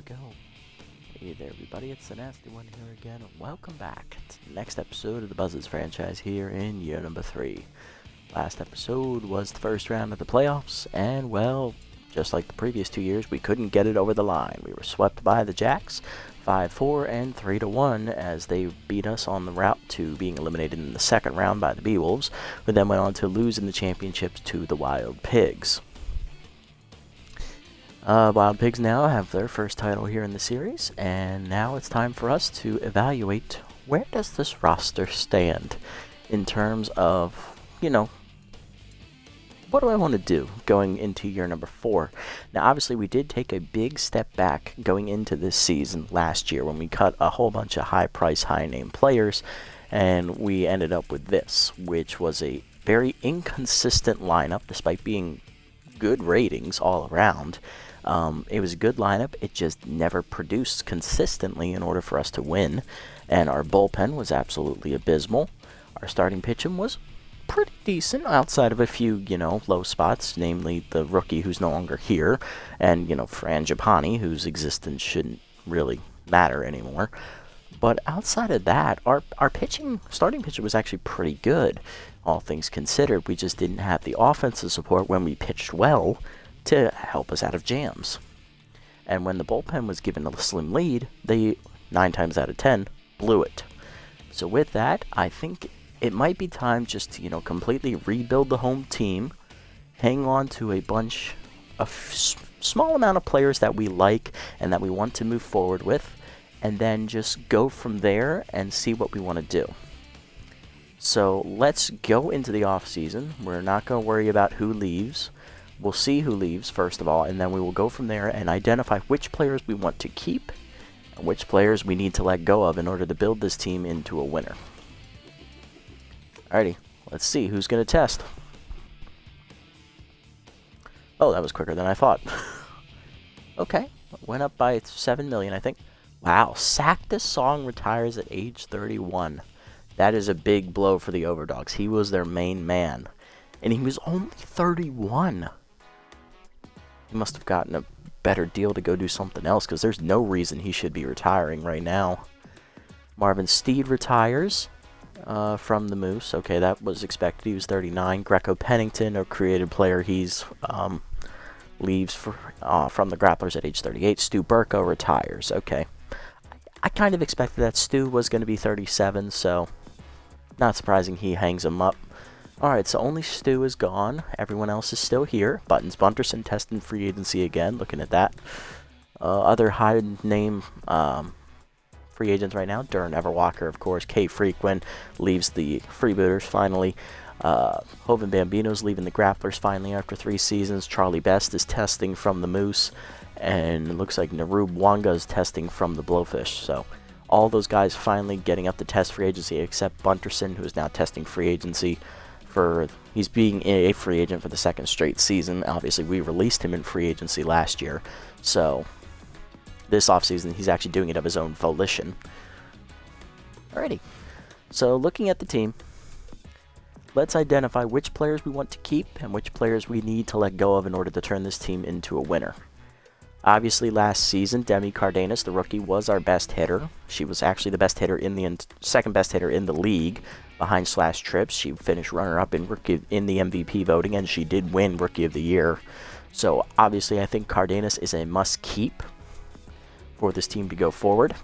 go. Hey there everybody, it's the Nasty One here again, and welcome back to the next episode of the Buzzards franchise here in year number 3. Last episode was the first round of the playoffs, and well, just like the previous 2 years, we couldn't get it over the line. We were swept by the Jacks, 5-4 and 3-1, as they beat us on the route to being eliminated in the second round by the Beewolves, who then went on to lose in the championships to the Wild Pigs. Wild Pigs now have their first title here in the series, and now it's time for us to evaluate where does this roster stand in terms of, what do I want to do going into year number 4? Now, obviously, we did take a big step back going into this season last year when we cut a whole bunch of high-price, high-name players, and we ended up with this, which was a very inconsistent lineup despite being good ratings all around. It was a good lineup, it just never produced consistently in order for us to win, and our bullpen was absolutely abysmal. Our starting pitching was pretty decent outside of a few, low spots, namely the rookie who's no longer here, and, Frangipani, whose existence shouldn't really matter anymore. But outside of that, our starting pitcher was actually pretty good, all things considered. We just didn't have the offensive support when we pitched well to help us out of jams. And when the bullpen was given a slim lead, they, 9 times out of 10, blew it. So with that, I think it might be time just to, completely rebuild the home team, hang on to a bunch of small amount of players that we like and that we want to move forward with, and then just go from there and see what we want to do. So let's go into the off season. We're not going to worry about who leaves. We'll see who leaves, first of all, and then we will go from there and identify which players we want to keep and which players we need to let go of in order to build this team into a winner. Alrighty, let's see who's going to test. Oh, that was quicker than I thought. Okay, went up by 7 million, I think. Wow, Sactus Song retires at age 31. That is a big blow for the Overdogs. He was their main man, and he was only 31. He must have gotten a better deal to go do something else, because there's no reason he should be retiring right now. Marvin Steed retires from the Moose. Okay, that was expected. He was 39. Greco Pennington, a creative player, he's leaves from the Grapplers at age 38. Stu Burko retires. Okay. I kind of expected that Stu was going to be 37, so not surprising he hangs him up. Alright, so only Stu is gone. Everyone else is still here. Buttons Bunterson testing free agency again. Looking at that. Other high-name free agents right now. Dern Everwalker, of course. K. Frequent leaves the Freebooters finally. Hovind Bambino's leaving the Grapplers finally after 3 seasons. Charlie Best is testing from the Moose. And it looks like Narub Wanga is testing from the Blowfish. So all those guys finally getting up to test free agency, except Bunterson, who is now testing free agency. He's being a free agent for the 2nd straight season. Obviously, we released him in free agency last year, so this offseason he's actually doing it of his own volition. Alrighty, so looking at the team, let's identify which players we want to keep and which players we need to let go of in order to turn this team into a winner. Obviously, last season, Demi Cardenas, the rookie, was our best hitter. She was actually the best hitter second best hitter in the league, behind Slash Trips. She finished runner-up in the MVP voting, and she did win Rookie of the Year. So, obviously, I think Cardenas is a must-keep for this team to go forward.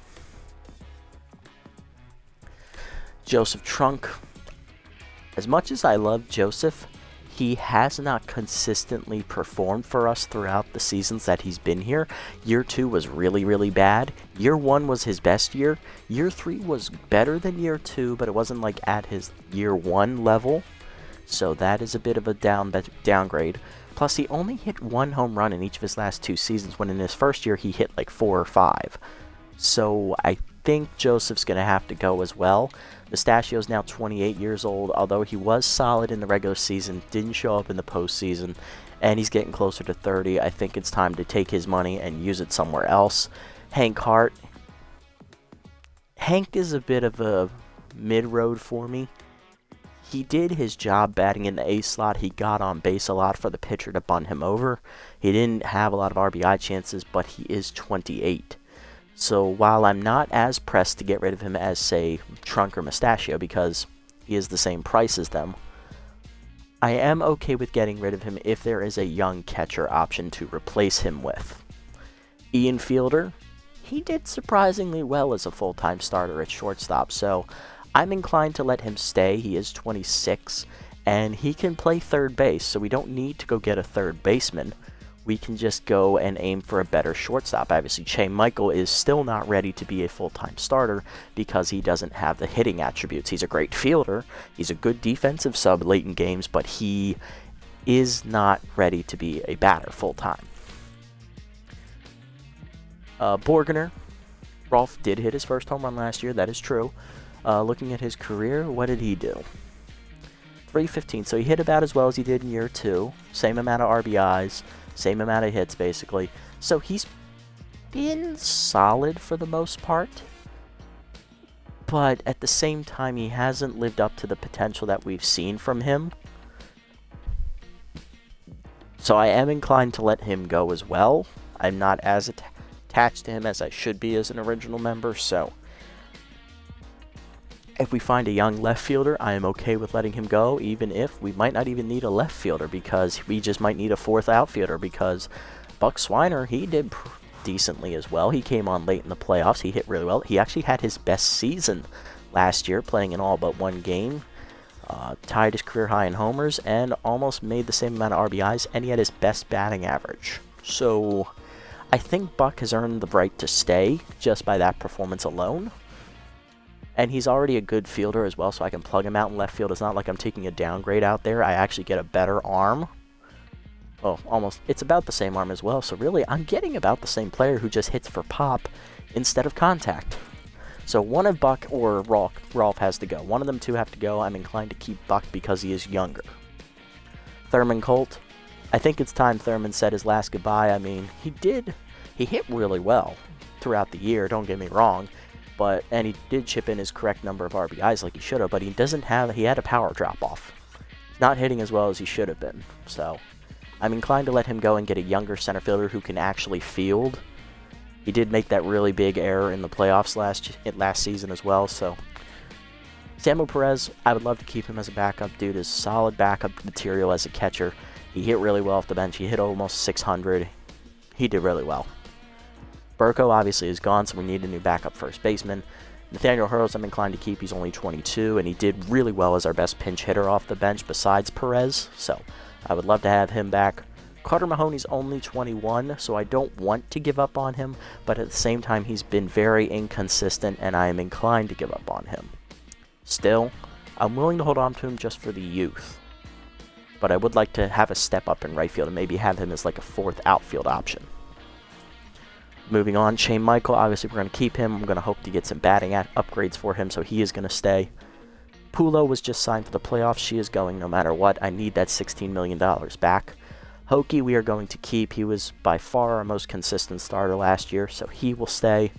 Joseph Trunk. As much as I love Joseph, he has not consistently performed for us throughout the seasons that he's been here. Year 2 was really, really bad. Year 1 was his best year. Year 3 was better than Year 2, but it wasn't like at his Year 1 level. So that is a bit of a downgrade. Plus, he only hit 1 home run in each of his last 2 seasons, when in his first year he hit like 4 or 5. So I think Joseph's going to have to go as well. Mustachio's now 28 years old, although he was solid in the regular season, didn't show up in the postseason, and he's getting closer to 30. I think it's time to take his money and use it somewhere else. Hank Hart. Hank is a bit of a mid-road for me. He did his job batting in the ace slot. He got on base a lot for the pitcher to bunt him over. He didn't have a lot of RBI chances, but he is 28. So while I'm not as pressed to get rid of him as, say, Trunk or Mustachio, because he is the same price as them, I am okay with getting rid of him if there is a young catcher option to replace him with. Ian Fielder, he did surprisingly well as a full-time starter at shortstop, so I'm inclined to let him stay. He is 26, and he can play third base, so we don't need to go get a third baseman. We can just go and aim for a better shortstop. Obviously, Shane Michael is still not ready to be a full-time starter because he doesn't have the hitting attributes. He's a great fielder. He's a good defensive sub late in games, but he is not ready to be a batter full-time. Borgener, Rolf did hit his first home run last year. That is true. Looking at his career, what did he do? 315. So he hit about as well as he did in year 2. Same amount of RBIs. Same amount of hits, basically. So he's been solid for the most part. But at the same time, he hasn't lived up to the potential that we've seen from him. So I am inclined to let him go as well. I'm not as attached to him as I should be as an original member. So if we find a young left fielder, I am okay with letting him go, even if we might not even need a left fielder, because we just might need a fourth outfielder, because Buck Swiner, he did decently as well. He came on late in the playoffs. He hit really well. He actually had his best season last year, playing in all but one game. Tied his career high in homers and almost made the same amount of RBIs, and he had his best batting average. So I think Buck has earned the right to stay just by that performance alone. And he's already a good fielder as well, so I can plug him out in left field. It's not like I'm taking a downgrade out there. I actually get a better arm. Well, almost. It's about the same arm as well, so really, I'm getting about the same player who just hits for pop instead of contact. So one of Buck or Rolf has to go. One of them two have to go. I'm inclined to keep Buck because he is younger. Thurman Colt. I think it's time Thurman said his last goodbye. I mean, he hit really well throughout the year, don't get me wrong. And he did chip in his correct number of RBIs like he should have, but he had a power drop-off. He's not hitting as well as he should have been, so I'm inclined to let him go and get a younger center fielder who can actually field. He did make that really big error in the playoffs last season as well, so Samuel Perez, I would love to keep him as a backup. Dude is solid backup material as a catcher. He hit really well off the bench. He hit almost 600. He did really well. Burko obviously is gone, so we need a new backup first baseman. Nathaniel Hurls I'm inclined to keep. He's only 22, and he did really well as our best pinch hitter off the bench besides Perez, so I would love to have him back. Carter Mahoney's only 21, so I don't want to give up on him, but at the same time, he's been very inconsistent, and I am inclined to give up on him. Still, I'm willing to hold on to him just for the youth, but I would like to have a step up in right field and maybe have him as like a fourth outfield option. Moving on, Shane Michael, obviously we're going to keep him. I'm going to hope to get some batting upgrades for him, so he is going to stay. Pulo was just signed for the playoffs. She is going no matter what. I need that $16 million back. Hokie we are going to keep. He was by far our most consistent starter last year, so he will stay.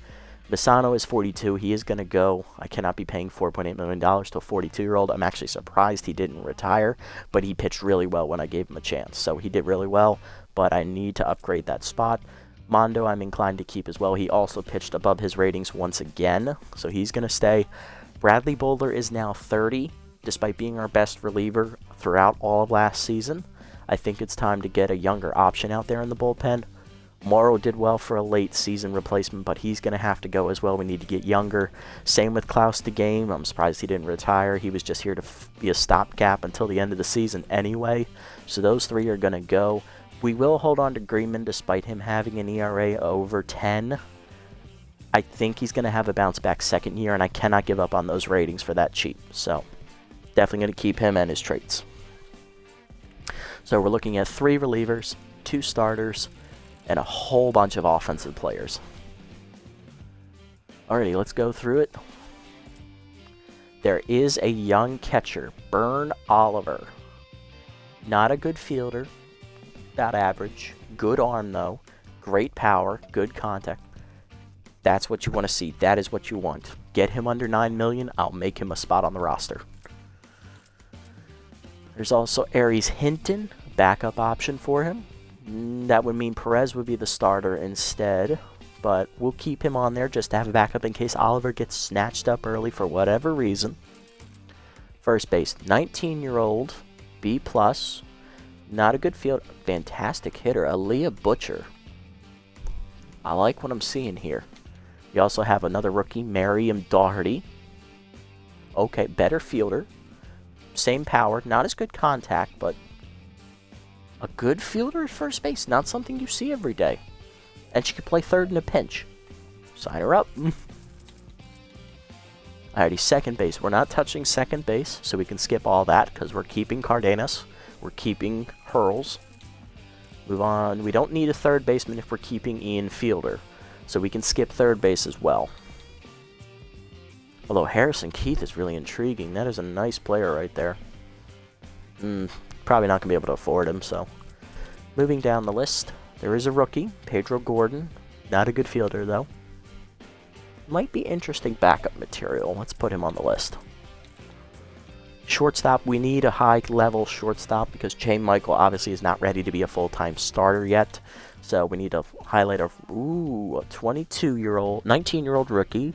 Misano is 42. He is going to go. I cannot be paying $4.8 million to a 42-year-old. I'm actually surprised he didn't retire, but he pitched really well when I gave him a chance. So he did really well, but I need to upgrade that spot. Mondo I'm inclined to keep as well. He also pitched above his ratings once again, so he's going to stay. Bradley Bowler is now 30, despite being our best reliever throughout all of last season. I think it's time to get a younger option out there in the bullpen. Morrow did well for a late season replacement, but he's going to have to go as well. We need to get younger. Same with Klaus the Game. I'm surprised he didn't retire. He was just here to be a stopgap until the end of the season anyway. So those three are going to go. We will hold on to Greenman despite him having an ERA over 10. I think he's going to have a bounce-back second year, and I cannot give up on those ratings for that cheap. So definitely going to keep him and his traits. So we're looking at 3 relievers, 2 starters, and a whole bunch of offensive players. Alrighty, let's go through it. There is a young catcher, Bern Oliver. Not a good fielder. About average. Good arm, though. Great power. Good contact. That's what you want to see. That is what you want. Get him under $9 million. I'll make him a spot on the roster. There's also Aries Hinton, backup option for him. That would mean Perez would be the starter instead, but we'll keep him on there just to have a backup in case Oliver gets snatched up early for whatever reason. First base, 19-year-old, B+, not a good field, fantastic hitter, Aaliyah Butcher. I like what I'm seeing here. You also have another rookie, Merriam Doherty. Okay, better fielder. Same power, not as good contact, but a good fielder at first base. Not something you see every day. And she could play third in a pinch. Sign her up. Alrighty, second base. We're not touching second base, so we can skip all that because we're keeping Cardenas. We're keeping Hurls. Move on. We don't need a third baseman if we're keeping Ian Fielder, so we can skip third base as well. Although Harrison Keith is really intriguing. That is a nice player right there. Probably not going to be able to afford him, so. Moving down the list, there is a rookie, Pedro Gordon. Not a good fielder, though. Might be interesting backup material. Let's put him on the list. Shortstop, we need a high-level shortstop because Shane Michael obviously is not ready to be a full-time starter yet. So we need to highlight a 19-year-old rookie,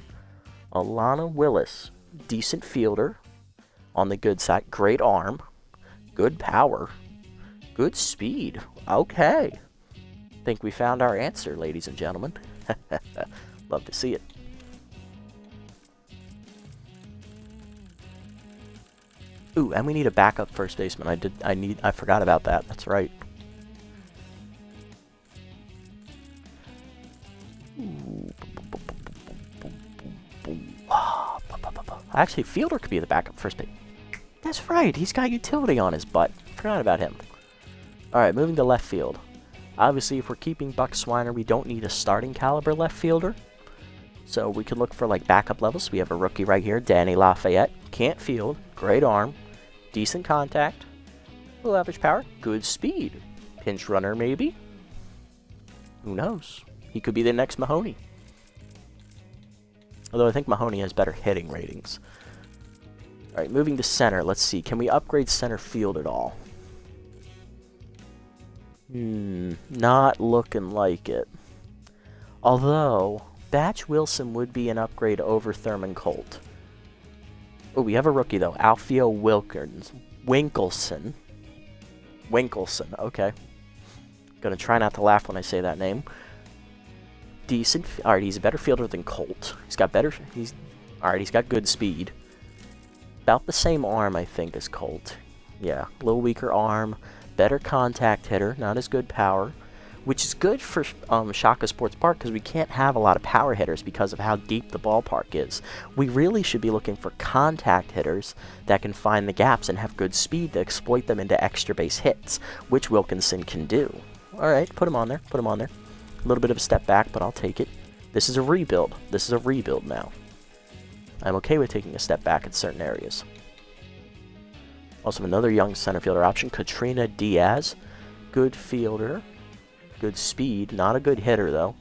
Alana Willis. Decent fielder on the good side. Great arm. Good power. Good speed. Okay. Think we found our answer, ladies and gentlemen. Love to see it. Ooh, and we need a backup first baseman. I forgot about that. That's right. Actually, Fielder could be the backup first base. That's right. He's got utility on his butt. Forgot about him. All right, moving to left field. Obviously, if we're keeping Buck Swiner, we don't need a starting caliber left fielder. So we can look for like backup levels. We have a rookie right here, Danny Lafayette. Can't field. Great arm. Decent contact. Low average power. Good speed. Pinch runner, maybe. Who knows? He could be the next Mahoney. Although I think Mahoney has better hitting ratings. All right, moving to center. Let's see. Can we upgrade center field at all? Not looking like it. Although, Batch Wilson would be an upgrade over Thurman Colt. Oh, we have a rookie, though. Alfio Winkleson. Okay. Gonna try not to laugh when I say that name. Decent. Alright, he's a better fielder than Colt. He's got good speed. About the same arm, I think, as Colt. Yeah, a little weaker arm. Better contact hitter. Not as good power. Which is good for Shaka Sports Park because we can't have a lot of power hitters because of how deep the ballpark is. We really should be looking for contact hitters that can find the gaps and have good speed to exploit them into extra base hits, which Wilkinson can do. Alright, put him on there. A little bit of a step back, but I'll take it. This is a rebuild. Now. I'm okay with taking a step back in certain areas. Also, another young center fielder option, Katrina Diaz. Good fielder. Good speed. Not a good hitter, though.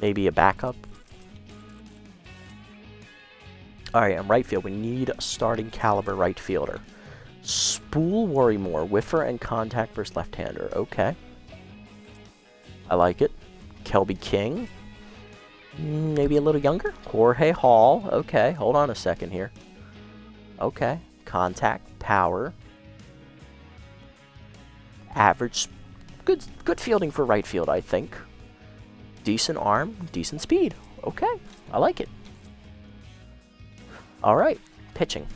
Maybe a backup. Alright, in right field, we need a starting caliber right fielder. Spool Worrymore. Whiffer and contact versus left-hander. Okay. I like it. Kelby King. Maybe a little younger. Jorge Hall. Okay, hold on a second here. Okay. Contact. Power. Average. Good fielding for right field, I think. Decent arm. Decent speed. Okay. I like it. Alright. Pitching.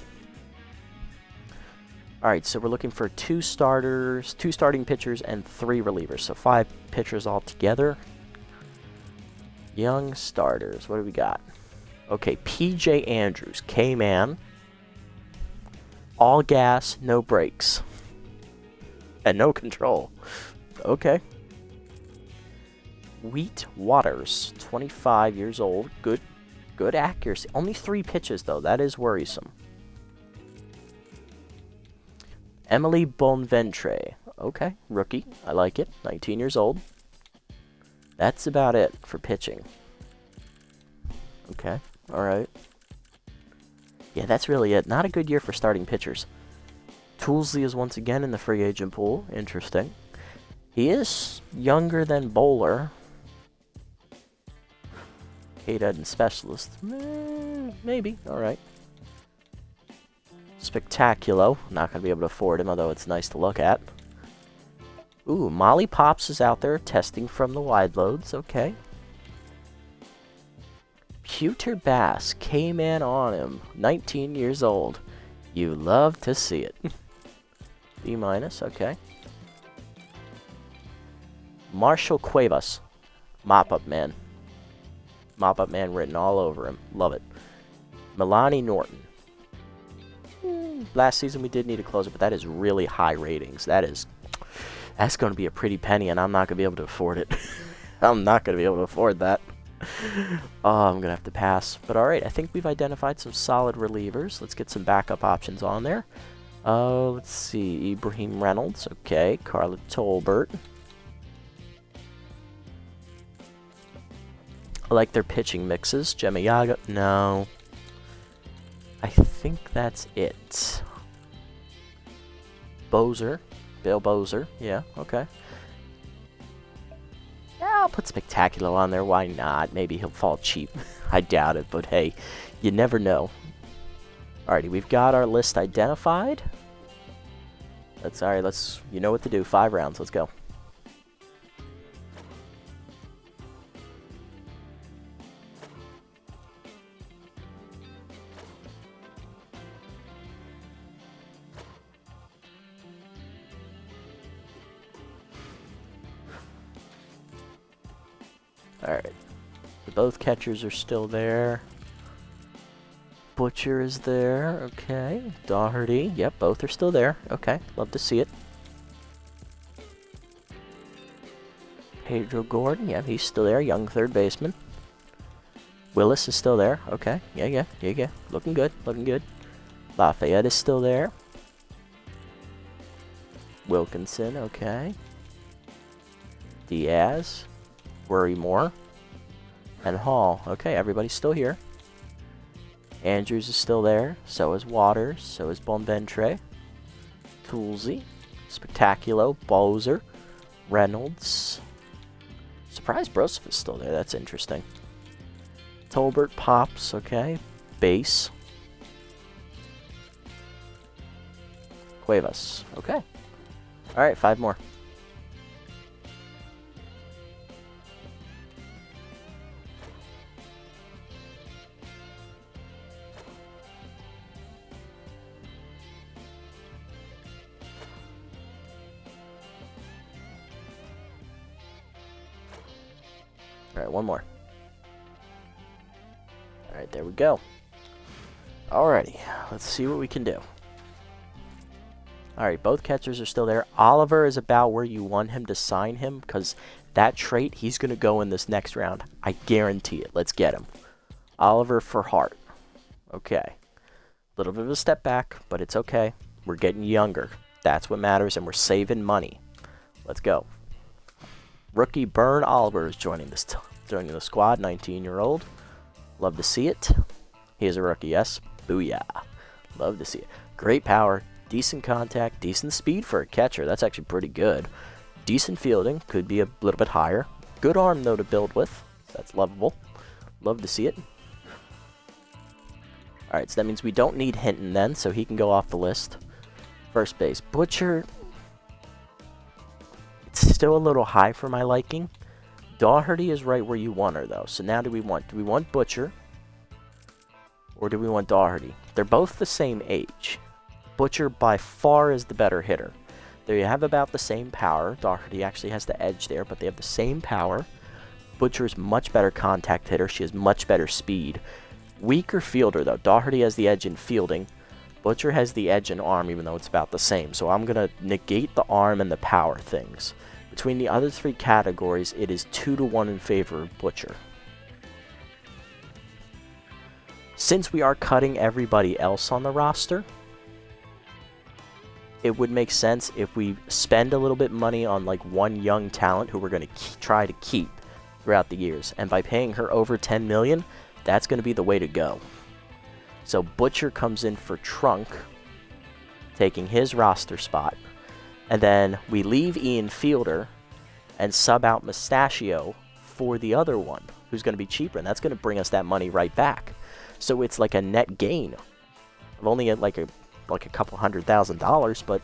Alright, so we're looking for 2 starters, 2 starting pitchers, and 3 relievers. So 5 pitchers altogether. Young starters. What do we got? Okay, PJ Andrews. K-Man. All gas, no brakes. And no control. Okay. Wheat Waters. 25 years old. Good accuracy. Only 3 pitches, though. That is worrisome. Emily Bonventre. Okay, rookie. I like it. 19 years old. That's about it for pitching. Okay, alright. Yeah, that's really it. Not a good year for starting pitchers. Toolsley is once again in the free agent pool. Interesting. He is younger than Bowler. K-Dad and Specialist. Maybe. Alright. Spectaculo. Not going to be able to afford him, although it's nice to look at. Ooh, Molly Pops is out there testing from the wide loads. Okay. Pewter Bass came in on him. 19 years old. You love to see it. B-, okay. Marshall Cuevas. Mop-Up Man. Mop-Up Man written all over him. Love it. Milani Norton. Last season we did need a closer, but that is really high ratings. That's going to be a pretty penny, and I'm not going to be able to afford it. I'm not going to be able to afford that. Oh, I'm going to have to pass. But alright, I think we've identified some solid relievers. Let's get some backup options on there. Let's see. Ibrahim Reynolds. Okay. Carla Tolbert. I like their pitching mixes. Gemma Yaga. No. I think that's it. Bozer. Bill Bozer. Yeah, okay. Yeah, I'll put Spectacular on there. Why not? Maybe he'll fall cheap. I doubt it, but hey, you never know. Alrighty, we've got our list identified. Let's, you know what to do. 5 rounds. Let's go. Alright. Both catchers are still there. Butcher is there. Okay. Doherty. Yep, both are still there. Okay. Love to see it. Pedro Gordon. Yeah, he's still there. Young third baseman. Willis is still there. Okay. Yeah. Looking good. Looking good. Lafayette is still there. Wilkinson. Okay. Diaz. Worry more. And Hall. Okay, everybody's still here. Andrews is still there. So is Waters. So is Bonventre. Toolsy. Spectaculo. Bozer. Reynolds. Surprised Broseph is still there. That's interesting. Tolbert Pops. Okay. Base. Cuevas. Okay. Alright, 5 more. Alright, 1 more. Alright, there we go. Alrighty, let's see what we can do. Alright, both catchers are still there. Oliver is about where you want him to sign him, because that trait, he's going to go in this next round. I guarantee it. Let's get him. Oliver for Hart. Okay. A little bit of a step back, but it's okay. We're getting younger. That's what matters, and we're saving money. Let's go. Rookie Bern Oliver is joining the squad, 19-year-old. Love to see it. He is a rookie, yes. Booyah. Love to see it. Great power, decent contact, decent speed for a catcher. That's actually pretty good. Decent fielding, could be a little bit higher. Good arm, though, to build with. That's lovable. Love to see it. Alright, so that means we don't need Hinton then, so he can go off the list. First base. Butcher... It's still a little high for my liking. Doherty is right where you want her, though. So now do we want Butcher? Or do we want Doherty? They're both the same age. Butcher by far is the better hitter. They have about the same power. Doherty actually has the edge there, but they have the same power. Butcher is much better contact hitter. She has much better speed. Weaker fielder, though. Doherty has the edge in fielding. Butcher has the edge in arm, even though it's about the same. So I'm going to negate the arm and the power things. Between the other 3 categories, it is 2-to-1 in favor of Butcher. Since we are cutting everybody else on the roster, it would make sense if we spend a little bit of money on like one young talent who we're going to try to keep throughout the years. And by paying her over $10 million, that's going to be the way to go. So Butcher comes in for Trunk. taking his roster spot. And then we leave Ian Fielder and sub out Mustachio for the other one, who's going to be cheaper, and that's going to bring us that money right back. So it's like a net gain of only like a couple $100,000, but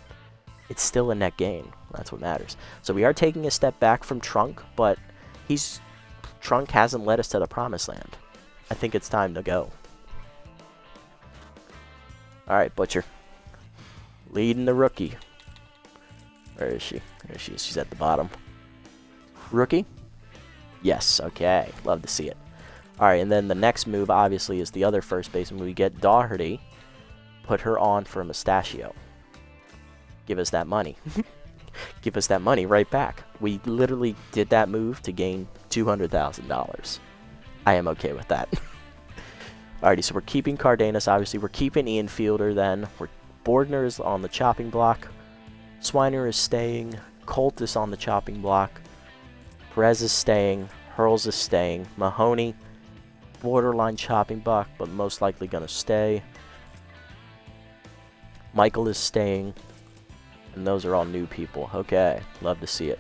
it's still a net gain. That's what matters. So we are taking a step back from Trunk, but Trunk hasn't led us to the promised land. I think it's time to go. All right, Butcher. Leading the rookie. Where is she? There she is. She's at the bottom. Rookie? Yes, okay. Love to see it. All right, and then the next move, obviously, is the other first baseman. We get Doherty. Put her on for a Mustachio. Give us that money. Give us that money right back. We literally did that move to gain $200,000. I am okay with that. Alrighty, so we're keeping Cardenas, obviously. We're keeping Ian Fielder then. Bordner is on the chopping block. Swiner is staying. Colt is on the chopping block. Perez is staying. Hurls is staying. Mahoney, borderline chopping block, but most likely going to stay. Michael is staying. And those are all new people. Okay, love to see it.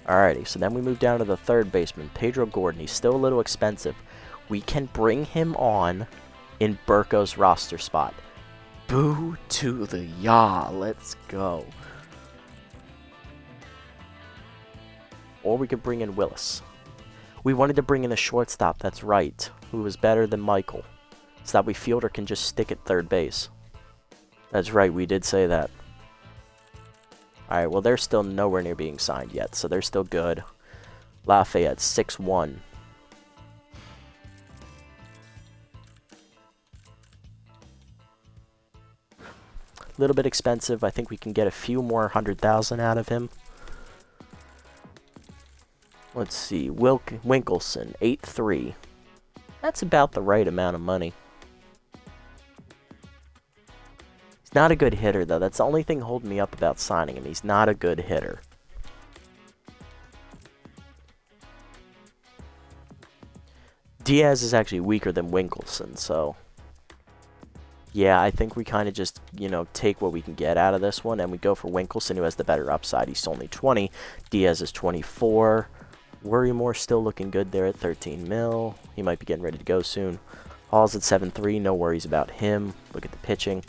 Alrighty, so then we move down to the third baseman, Pedro Gordon. He's still a little expensive. We can bring him on in Burko's roster spot. Boo to the yaw. Let's go. Or we could bring in Willis. We wanted to bring in a shortstop, that's right, who was better than Michael, so that way Fielder can just stick at third base. That's right, we did say that. Alright, well, they're still nowhere near being signed yet, so they're still good. Lafayette, 6-1. A little bit expensive. I think we can get a few more 100,000 out of him. Let's see, Winkelson, 8-3. That's about the right amount of money. He's not a good hitter, though. That's the only thing holding me up about signing him. He's not a good hitter. Diaz is actually weaker than Winkelson, so... yeah, I think we kind of just, take what we can get out of this one, and we go for Winkelson, who has the better upside. He's only 20. Diaz is 24. Worrymore still looking good there at 13 mil. He might be getting ready to go soon. Hall's at 7-3. No worries about him. Look at the pitching.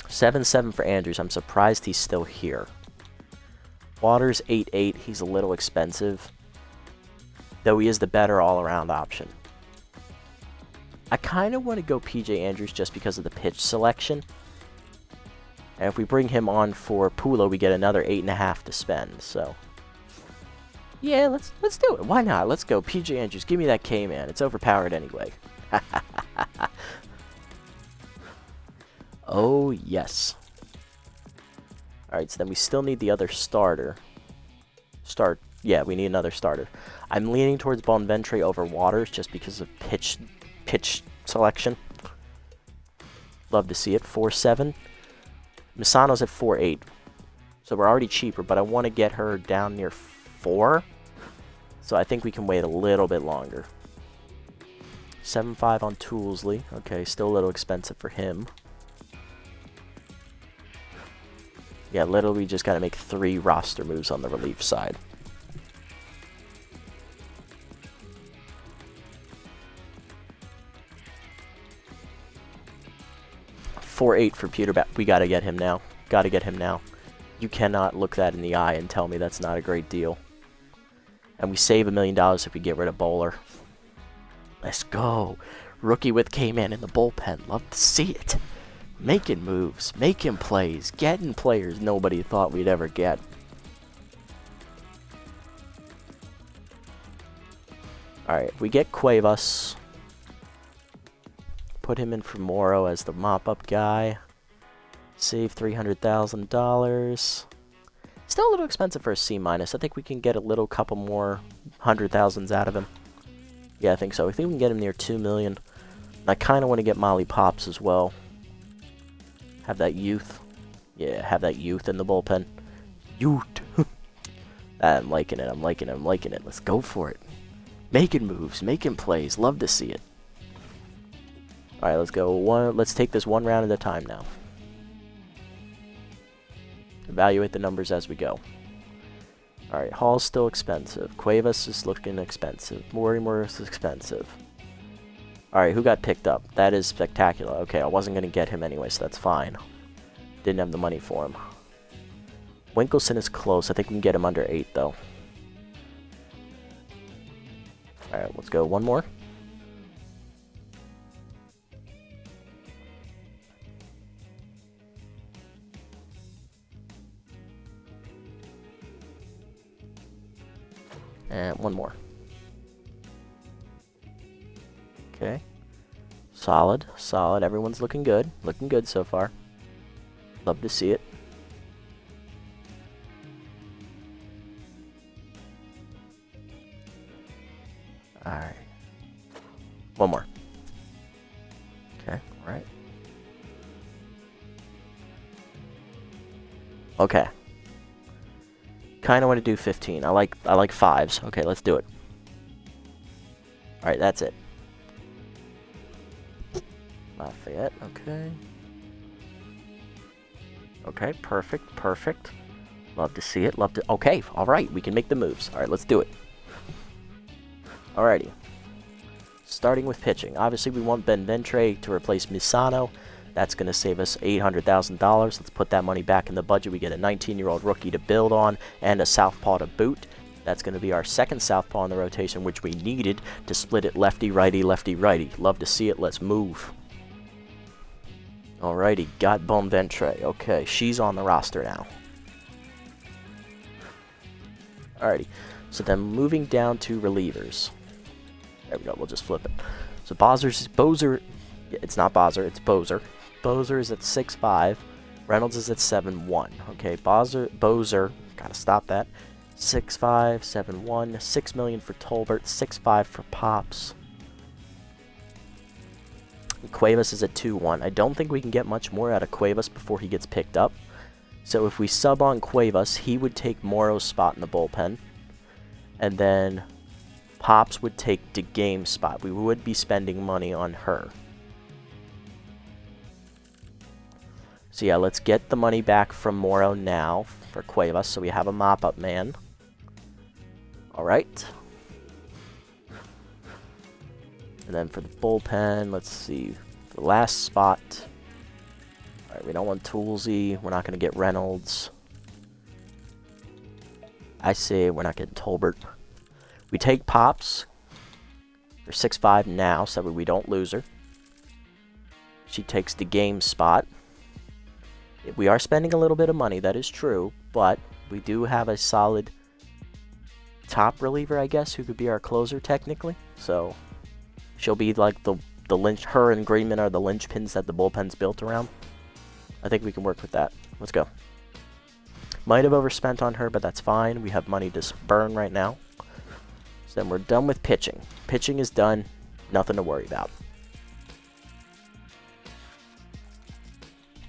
7-7 for Andrews. I'm surprised he's still here. Waters, 8-8. He's a little expensive, though he is the better all-around option. I kind of want to go PJ Andrews just because of the pitch selection. And if we bring him on for Pulo, we get another 8.5 to spend, so... yeah, let's do it. Why not? Let's go. PJ Andrews, give me that K-Man. It's overpowered anyway. Oh, yes. Alright, so then we still need the other starter. Yeah, we need another starter. I'm leaning towards Bonventre over Waters just because of pitch selection. Love to see it. 4-7. Misano's at 4-8. So we're already cheaper, but I want to get her down near 4. So I think we can wait a little bit longer. 7-5 on Toolsley. Okay, still a little expensive for him. Yeah, literally we just got to make 3 roster moves on the relief side. $4.8 for Peter. We got to get him now. Got to get him now. You cannot look that in the eye and tell me that's not a great deal. And we save $1 million if we get rid of Bowler. Let's go. Rookie with K-Man in the bullpen. Love to see it. Making moves, making plays, getting players nobody thought we'd ever get. Alright, if we get Cuevas, put him in for Morrow as the mop-up guy. Save $300,000. Still a little expensive for a C-. I think we can get a couple more 100,000s out of him. Yeah, I think so. I think we can get him near 2 million. I kind of want to get Molly Pops as well. Have that youth. Yeah, have that youth in the bullpen. Youth. I'm liking it. I'm liking it. I'm liking it. Let's go for it. Making moves. Making plays. Love to see it. Alright, let's go let's take this one round at a time now. Evaluate the numbers as we go. Alright, Hall's still expensive. Cuevas is looking expensive. Mortimer is expensive. Alright, who got picked up? That is spectacular. Okay, I wasn't going to get him anyway, so that's fine. Didn't have the money for him. Winkleson is close. I think we can get him under 8, though. Alright, let's go one more. And one more. Okay. Solid, solid. Everyone's looking good. Looking good so far. Love to see it. Alright. One more. Okay, alright. Okay. Kinda want to do 15. I like 5s. Okay, let's do it. Alright, that's it. Lafayette, okay. Okay, perfect, perfect. Love to see it, love to... Okay, alright, we can make the moves. Alright, let's do it. Alrighty. Starting with pitching. Obviously, we want Ben Ventre to replace Misano. That's going to save us $800,000. Let's put that money back in the budget. We get a 19-year-old rookie to build on and a southpaw to boot. That's going to be our second southpaw in the rotation, which we needed to split it lefty-righty, lefty-righty. Love to see it. Let's move. Alrighty, got Ben Ventre. Okay, she's on the roster now. Alrighty, so then moving down to relievers. There we go, we'll just flip it. So Bozer, it's not Bozzer, it's Bozer. Bozer is at 6'5", Reynolds is at 7'1". Okay, Bozer, gotta stop that. 6'5", 7'1", $6 million for Tolbert, 6'5" for Pops. Cuevas is at 2-1. I don't think we can get much more out of Cuevas before he gets picked up. So if we sub on Cuevas, he would take Morrow's spot in the bullpen. And then Pops would take DeGame's spot. We would be spending money on her. So yeah, let's get the money back from Morrow now for Cuevas, so we have a mop-up man. Alright. And then for the bullpen, let's see. The last spot. Alright, we don't want Toolsy. We're not going to get Reynolds. I say we're not getting Tolbert. We take Pops for 6'5" now, so that we don't lose her. She takes the game spot. We are spending a little bit of money, that is true, but we do have a solid top reliever, I guess, who could be our closer technically. So she'll be like the lynch. Her and Greenman are the linchpins that the bullpen's built around. I think we can work with that. Let's go. Might have overspent on her, but that's fine. We have money to burn right now. So then we're done with pitching. Pitching is done. Nothing to worry about.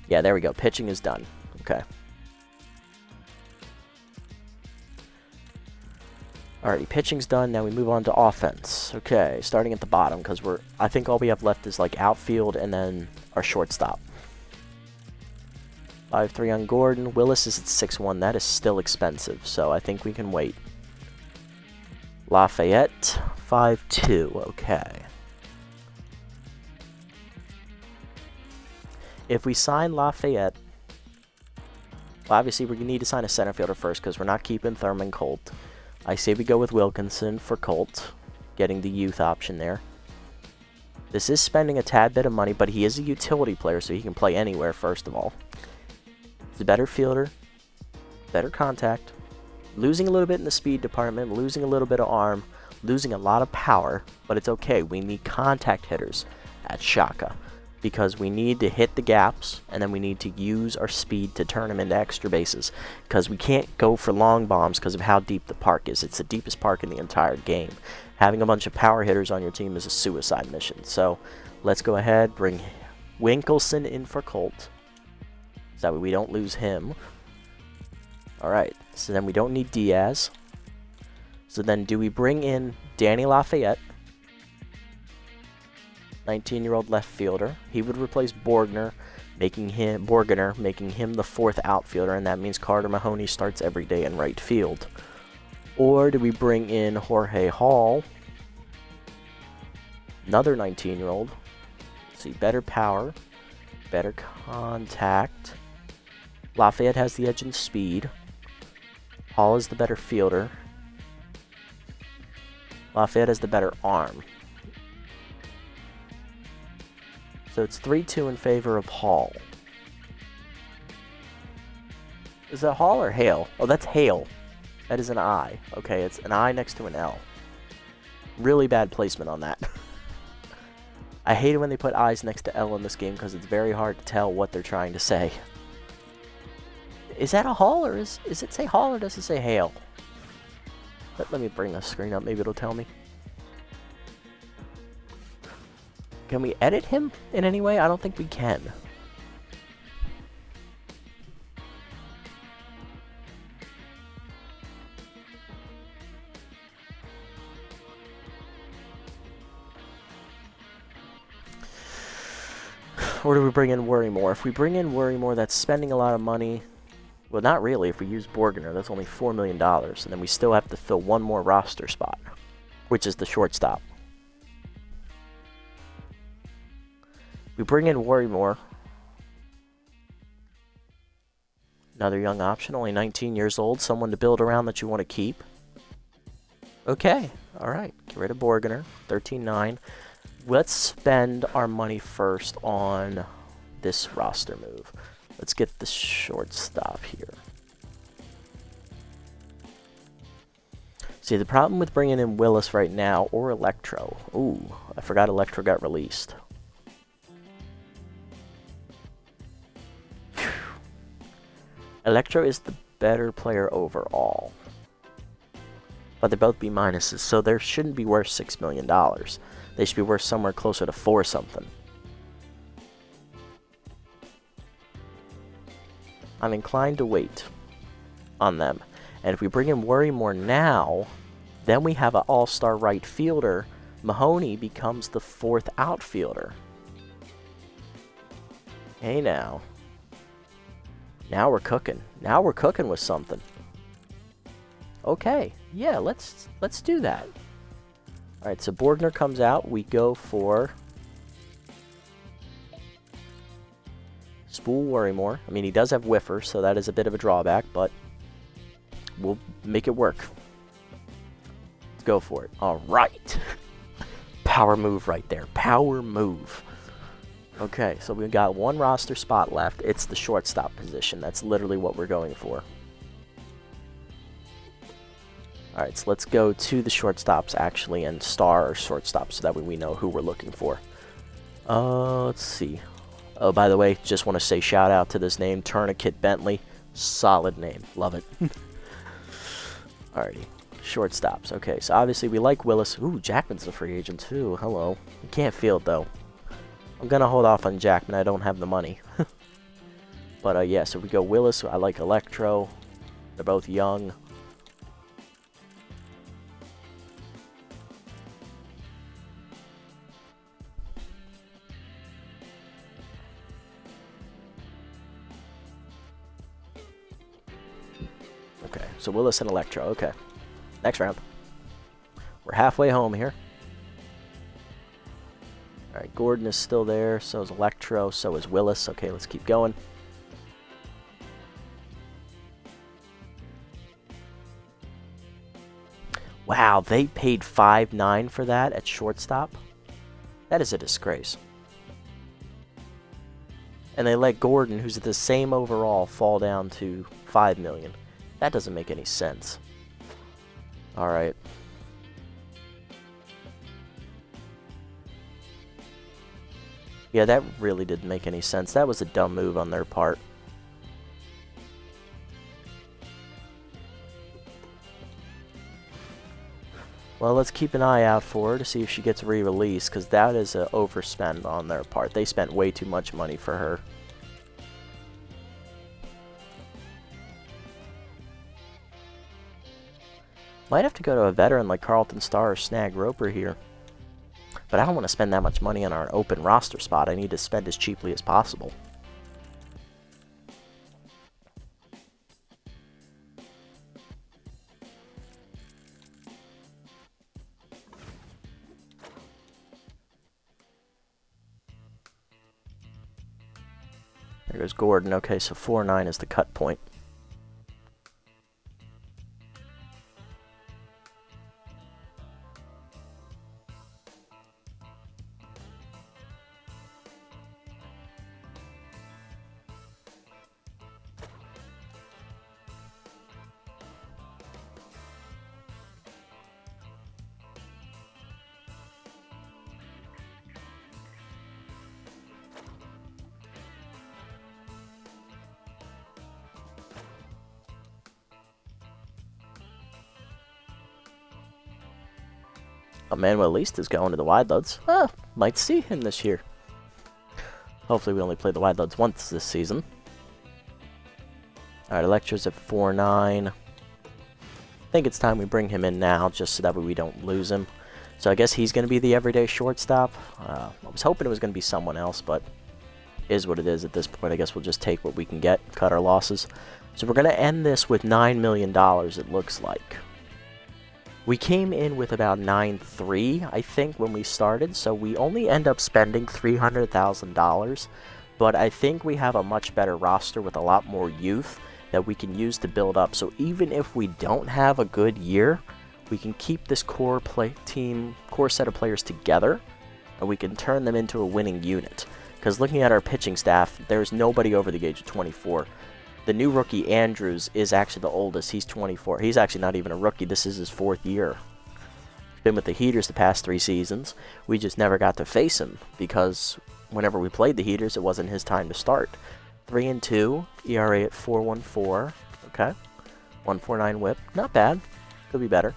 Yeah, there we go. Pitching is done. Okay. Alrighty, pitching's done. Now we move on to offense. Okay, starting at the bottom, because I think all we have left is like outfield and then our shortstop. 5'3" on Gordon. Willis is at 6'1". That is still expensive, so I think we can wait. Lafayette, 5'2". Okay. If we sign Lafayette, well, obviously we're going to need to sign a center fielder first because we're not keeping Thurman Colt. I say we go with Wilkinson for Colt, getting the youth option there. This is spending a tad bit of money, but he is a utility player, so he can play anywhere, first of all. He's a better fielder, better contact, losing a little bit in the speed department, losing a little bit of arm, losing a lot of power, but it's okay. We need contact hitters at Shaka because we need to hit the gaps, and then we need to use our speed to turn them into extra bases because we can't go for long bombs because of how deep the park is. It's the deepest park in the entire game. Having a bunch of power hitters on your team is a suicide mission. So let's go ahead, bring Winkleson in for Colt so that way we don't lose him. Alright, so then we don't need Diaz. So then do we bring in Danny Lafayette? 19-year-old left fielder. He would replace Borgner, making him the fourth outfielder, and that means Carter Mahoney starts every day in right field. Or do we bring in Jorge Hall, another 19-year-old? See, better power, better contact. Lafayette has the edge in speed. Hall is the better fielder. Lafayette has the better arm. So it's 3-2 in favor of Hall. Is that Hall or Hale? Oh, that's Hale. That is an I. Okay, it's an I next to an L. Really bad placement on that. I hate it when they put I's next to L in this game because it's very hard to tell what they're trying to say. Is that a Hall or is it say Hall or does it say Hale? Let me bring the screen up. Maybe it'll tell me. Can we edit him in any way? I don't think we can. Or do we bring in Worrymore? If we bring in Worrymore, that's spending a lot of money. Well, not really. If we use Borgner, that's only $4 million. And then we still have to fill one more roster spot, which is the shortstop. We bring in Worrymore. Another young option, only 19 years old. Someone to build around that you want to keep. Okay, all right. Get rid of Borgner, 13-9. Let's spend our money first on this roster move. Let's get the shortstop here. See, the problem with bringing in Willis right now, or Electro. Ooh, I forgot Electro got released. Whew. Electro is the better player overall. But they're both B minuses, so they shouldn't be worth $6 million. They should be worth somewhere closer to 4 something. I'm inclined to wait on them. And if we bring in Worrymore now, then we have an all-star right fielder. Mahoney becomes the 4th outfielder. Hey now. Now we're cooking. Now we're cooking with something. Okay, yeah, let's do that. All right, so Borgner comes out. We go for Spool Worrymore. I mean, he does have whiffer, so that is a bit of a drawback, but we'll make it work. Let's go for it. All right. Power move right there. Power move. Okay, so we've got one roster spot left. It's the shortstop position. That's literally what we're going for. Alright, so let's go to the shortstops, actually, and star our shortstops so that way we know who we're looking for. Let's see. Oh, by the way, just want to say shout out to this name, Tourniquet Bentley. Solid name. Love it. Alrighty. Shortstops. Okay, so obviously we like Willis. Ooh, Jackman's a free agent, too. Hello. He can't field, though. I'm going to hold off on Jackman. I don't have the money. But, yeah, so we go Willis. I like Electro. They're both young. Okay, so Willis and Electro. Okay. Next round. We're halfway home here. Alright, Gordon is still there. So is Electro. So is Willis. Okay, let's keep going. Wow, they paid $5.9 for that at shortstop? That is a disgrace. And they let Gordon, who's the same overall, fall down to $5 million. That doesn't make any sense. Alright. Yeah, that really didn't make any sense. That was a dumb move on their part. Well, let's keep an eye out for her to see if she gets re-released, because that is an overspend on their part. They spent way too much money for her. Might have to go to a veteran like Carlton Starr or Snag Roper here. But I don't want to spend that much money on our open roster spot. I need to spend as cheaply as possible. There goes Gordon. Okay, so 4-9 is the cut point. Manuel Least is going to the wide loads. Might see him this year. Hopefully we only play the wide loads once this season. Alright, Electra's at 4-9. I think it's time we bring him in now, just so that way we don't lose him. So I guess he's going to be the everyday shortstop. I was hoping it was going to be someone else, but is what it is at this point. I guess we'll just take what we can get, cut our losses. So we're going to end this with $9 million, it looks like. We came in with about 9.3, I think, when we started, so we only end up spending $300,000, but I think we have a much better roster with a lot more youth that we can use to build up. So even if we don't have a good year, we can keep this core set of players together, and we can turn them into a winning unit. Because looking at our pitching staff, there's nobody over the age of 24. The new rookie, Andrews, is actually the oldest. He's 24. He's actually not even a rookie. This is his 4th year. He's been with the Heaters the past 3 seasons. We just never got to face him because whenever we played the Heaters, it wasn't his time to start. 3-2, ERA at 4.14. Okay. 1.49 whip. Not bad. Could be better.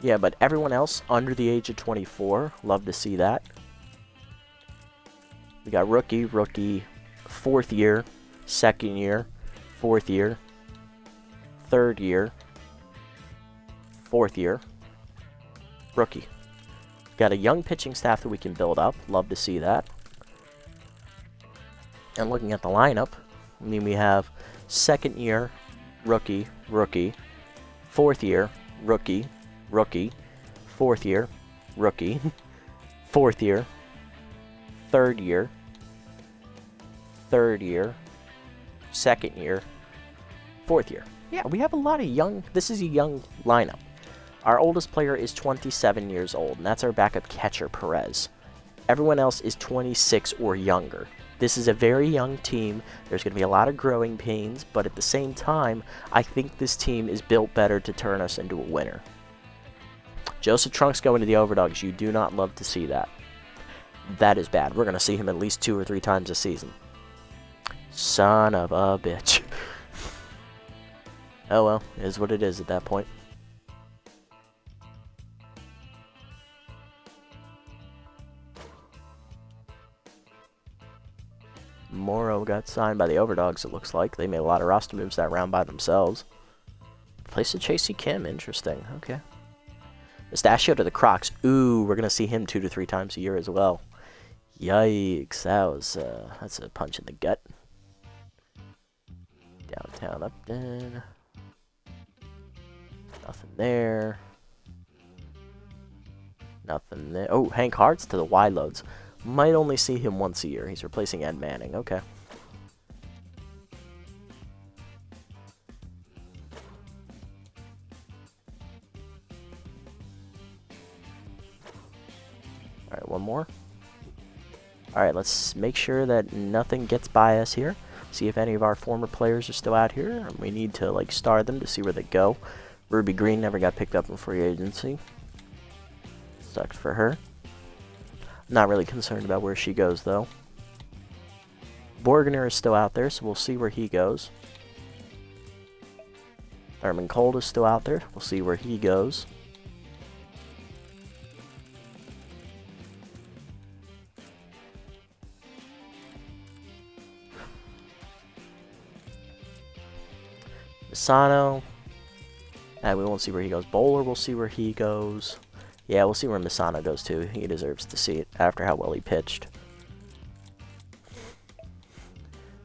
Yeah, but everyone else under the age of 24, love to see that. We got rookie, 4th year, 2nd year, 4th year, 3rd year, 4th year, rookie. Got a young pitching staff that we can build up. Love to see that. And looking at the lineup, I mean, we have 2nd year, rookie, 4th year, rookie, 4th year, rookie, 4th year, 3rd year, 2nd year, 4th year. Yeah, we have a lot of young. This is a young lineup. Our oldest player is 27 years old, and that's our backup catcher, Perez. Everyone else is 26 or younger. This is a very young team. There's going to be a lot of growing pains, but at the same time, I think this team is built better to turn us into a winner. Joseph Trunks going to the Overdogs. You do not love to see that. That is bad. We're going to see him at least 2 or 3 times a season. Son of a bitch. Oh well, it is what it is at that point. Morrow got signed by the Overdogs, it looks like. They made a lot of roster moves that round by themselves. Place of Chasey Kim, interesting. Okay. Mustachio to the Crocs. Ooh, we're going to see him 2 to 3 times a year as well. Yikes, that's a punch in the gut. Downtown, Upton. Nothing there. Nothing there. Oh, Hank Hart's to the wide loads. Might only see him once a year. He's replacing Ed Manning. Okay. Alright, one more. Alright, let's make sure that nothing gets by us here. See if any of our former players are still out here. We need to, like, star them to see where they go. Ruby Green never got picked up in free agency. Sucks for her. Not really concerned about where she goes, though. Borgner is still out there, so we'll see where he goes. Thurman Cold is still out there. We'll see where he goes. Misano. And we won't see where he goes. Bowler, we'll see where he goes. Yeah, we'll see where Misano goes too. He deserves to see it after how well he pitched.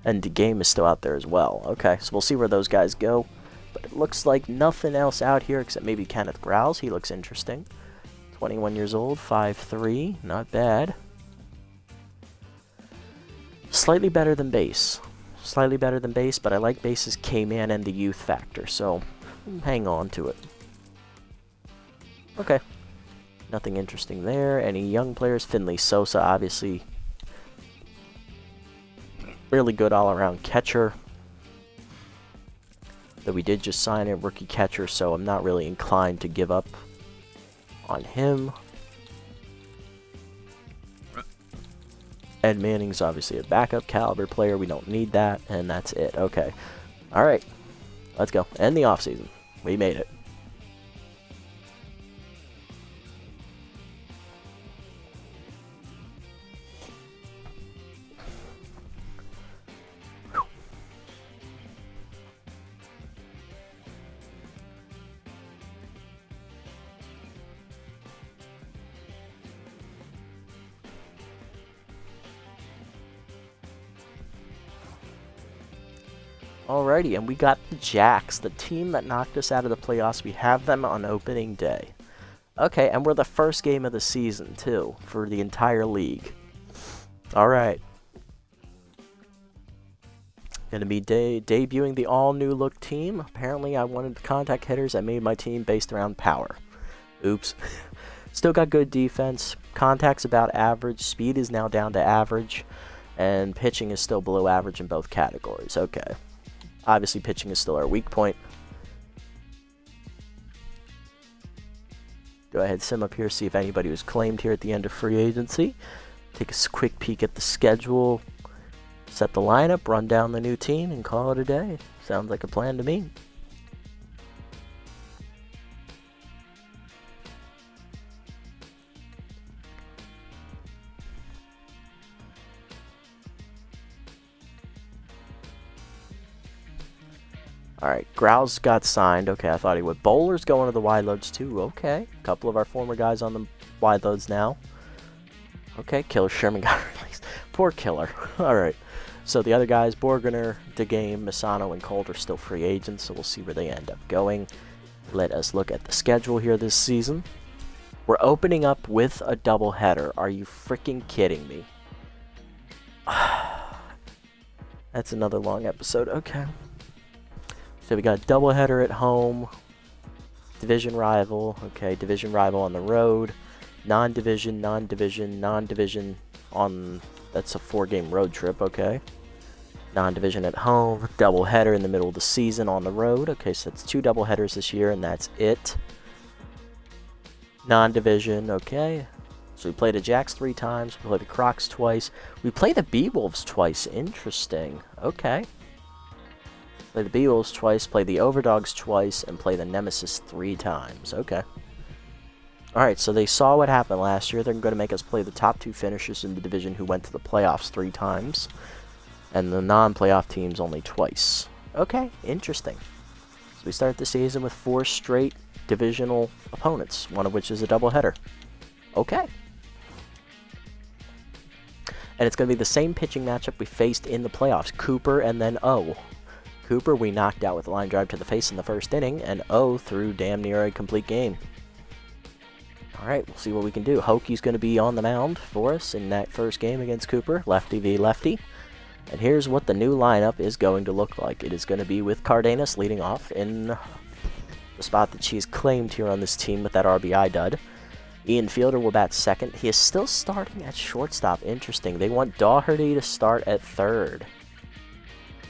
And the game is still out there as well. Okay, so we'll see where those guys go. But it looks like nothing else out here except maybe Kenneth Grouse. He looks interesting. 21 years old, 5'3", not bad. Slightly better than base. Slightly better than base, but I like base's K-man and the youth factor, so hang on to it. Okay. Nothing interesting there. Any young players? Finley Sosa, obviously. Really good all-around catcher. Though we did just sign a rookie catcher, so I'm not really inclined to give up on him. Ed Manning's obviously a backup caliber player. We don't need that, and that's it. Okay. All right. Let's go. End the offseason. We made it. Alrighty, and we got the Jacks, the team that knocked us out of the playoffs. We have them on opening day. Okay, and we're the first game of the season, too, for the entire league. Alright. Going to be debuting the all-new look team. Apparently, I wanted contact hitters. I made my team based around power. Oops. Still got good defense. Contact's about average. Speed is now down to average. And pitching is still below average in both categories. Okay. Obviously, pitching is still our weak point. Go ahead, sim up here, see if anybody was claimed here at the end of free agency. Take a quick peek at the schedule. Set the lineup, run down the new team, and call it a day. Sounds like a plan to me. Alright, Grouse got signed. Okay, I thought he would. Bowler's going to the wide loads too. Okay, a couple of our former guys on the wide loads now. Okay, Killer Sherman got released. Poor Killer. Alright, so the other guys, Borgener, DeGame, Misano, and Colt are still free agents, so we'll see where they end up going. Let us look at the schedule here this season. We're opening up with a doubleheader. Are you freaking kidding me? That's another long episode. Okay. So we got a doubleheader at home, division rival, okay, division rival on the road, non-division, non-division, non-division on, that's a 4-game road trip, okay. Non-division at home, doubleheader in the middle of the season on the road, okay, so that's 2 doubleheaders this year, and that's it. Non-division, okay. So we play the Jacks 3 times, we play the Crocs twice, we play the Beewolves twice, interesting, okay. Play the Beewolves twice, play the Overdogs twice, and play the Nemesis 3 times. Okay. Alright, so they saw what happened last year. They're going to make us play the top 2 finishers in the division who went to the playoffs 3 times. And the non-playoff teams only twice. Okay, interesting. So we start the season with 4 straight divisional opponents, one of which is a doubleheader. Okay. And it's going to be the same pitching matchup we faced in the playoffs. Cooper and then O. Cooper we knocked out with a line drive to the face in the first inning, and O threw damn near a complete game. Alright, we'll see what we can do. Hoki's going to be on the mound for us in that first game against Cooper, lefty v lefty. And here's what the new lineup is going to look like. It is going to be with Cardenas leading off in the spot that she's claimed here on this team with that RBI dud. Ian Fielder will bat second. He is still starting at shortstop. Interesting. They want Daugherty to start at third.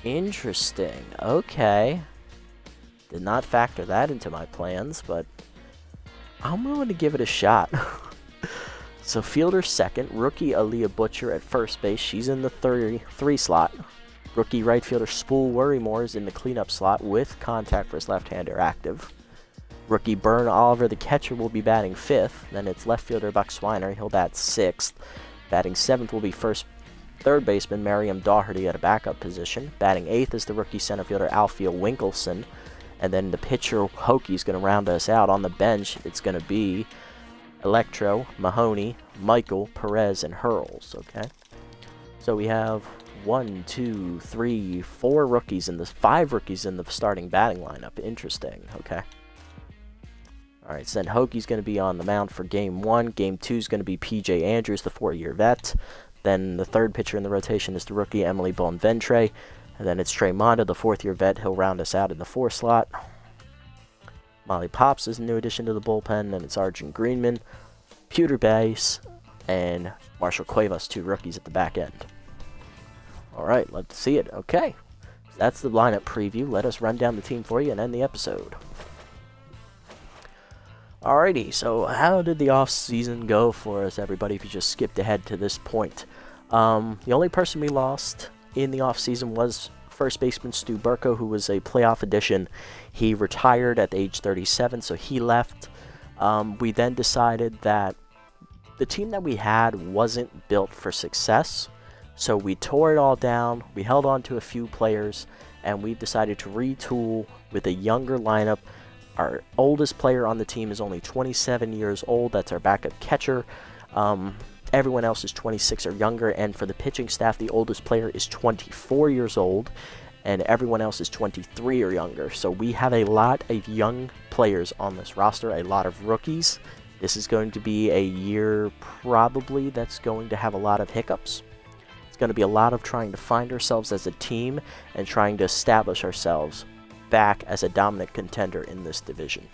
Interesting. Okay. Did not factor that into my plans, but I'm willing to give it a shot. So Fielder second. Rookie Aaliyah Butcher at first base. She's in the 3 slot. Rookie right fielder Spool Worrymore is in the cleanup slot with contact for his left-hander active. Rookie Byrne Oliver, the catcher, will be batting 5th. Then it's left fielder Buck Swiner. He'll bat 6th. Batting 7th will be third baseman Merriam Daugherty at a backup position. Batting 8th is the rookie center fielder Alfie Winkleson. And then the pitcher, Hoki's going to round us out. On the bench, it's going to be Electro, Mahoney, Michael, Perez, and Hurls, okay? So we have 1, 2, 3, 4 rookies in the 5 rookies in the starting batting lineup. Interesting, okay? All right, so then Hoki's going to be on the mound for Game 1. Game 2 is going to be P.J. Andrews, the 4-year vet. Then the third pitcher in the rotation is the rookie Emily Bonventre. And then it's Trey Mondo, the 4th-year vet. He'll round us out in the 4 slot. Molly Pops is a new addition to the bullpen. Then it's Arjun Greenman, Pewter Bass, and Marshall Cuevas, 2 rookies at the back end. All right, let's see it. Okay, that's the lineup preview. Let us run down the team for you and end the episode. Alrighty, so how did the off-season go for us, everybody, if you just skipped ahead to this point? The only person we lost in the off-season was first baseman Stu Burko, who was a playoff addition. He retired at age 37, so he left. We then decided that the team that we had wasn't built for success, so we tore it all down. We held on to a few players, and we decided to retool with a younger lineup. Our oldest player on the team is only 27 years old. That's our backup catcher. Everyone else is 26 or younger. And for the pitching staff, the oldest player is 24 years old. And everyone else is 23 or younger. So we have a lot of young players on this roster, a lot of rookies. This is going to be a year probably that's going to have a lot of hiccups. It's going to be a lot of trying to find ourselves as a team and trying to establish ourselves back as a dominant contender in this division.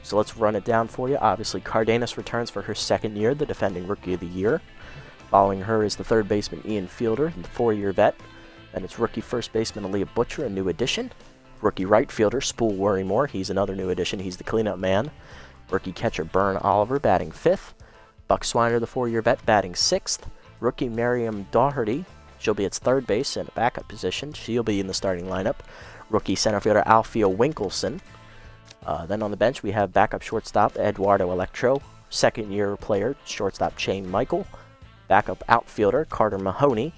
So let's run it down for you. Obviously, Cardenas returns for her 2nd year, the defending Rookie of the Year. Following her is the 3rd baseman Ian Fielder, the 4-year vet. Then it's rookie first baseman Aaliyah Butcher, a new addition. Rookie right fielder Spool Worrymore, he's another new addition. He's the cleanup man. Rookie catcher Bern Oliver, batting 5th. Buck Swiner, the 4-year vet, batting 6th. Rookie Miriam Doherty, she'll be its 3rd base in a backup position. She'll be in the starting lineup. Rookie center fielder Alfio Winkelson. Then on the bench, we have backup shortstop Eduardo Electro, 2nd-year player shortstop Shane Michael, backup outfielder Carter Mahoney,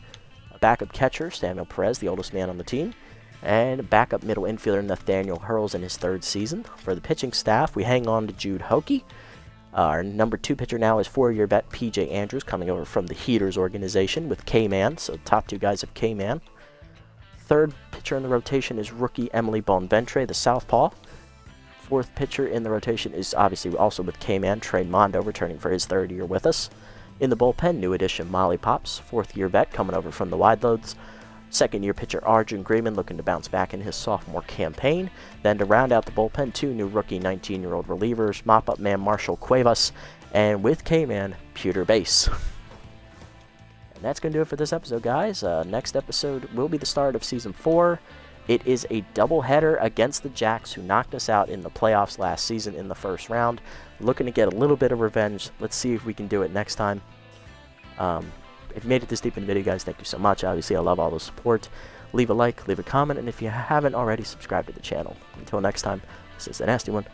backup catcher Samuel Perez, the oldest man on the team, and backup middle infielder Nathaniel Hurls in his 3rd season. For the pitching staff, we hang on to Jude Hokie. Our number 2 pitcher now is 4-year vet P.J. Andrews, coming over from the Heaters organization with K-Man, so top 2 guys of K-Man. 3rd pitcher in the rotation is rookie Emily Bonventre, the southpaw. 4th pitcher in the rotation is obviously also with K-Man, Trey Mondo, returning for his 3rd year with us. In the bullpen, new addition Molly Pops, 4th-year vet coming over from the Wide Loads. 2nd-year pitcher Arjun Greenman looking to bounce back in his sophomore campaign. Then to round out the bullpen, 2 new rookie 19-year-old relievers, mop-up man Marshall Cuevas, and with K-Man, Pewter Bass. And that's going to do it for this episode, guys. Next episode will be the start of Season 4. It is a doubleheader against the Jacks, who knocked us out in the playoffs last season in the 1st round. Looking to get a little bit of revenge. Let's see if we can do it next time. If you made it this deep in the video, guys, thank you so much. Obviously, I love all the support. Leave a like, leave a comment, and if you haven't already, subscribe to the channel. Until next time, this is The Nasty One.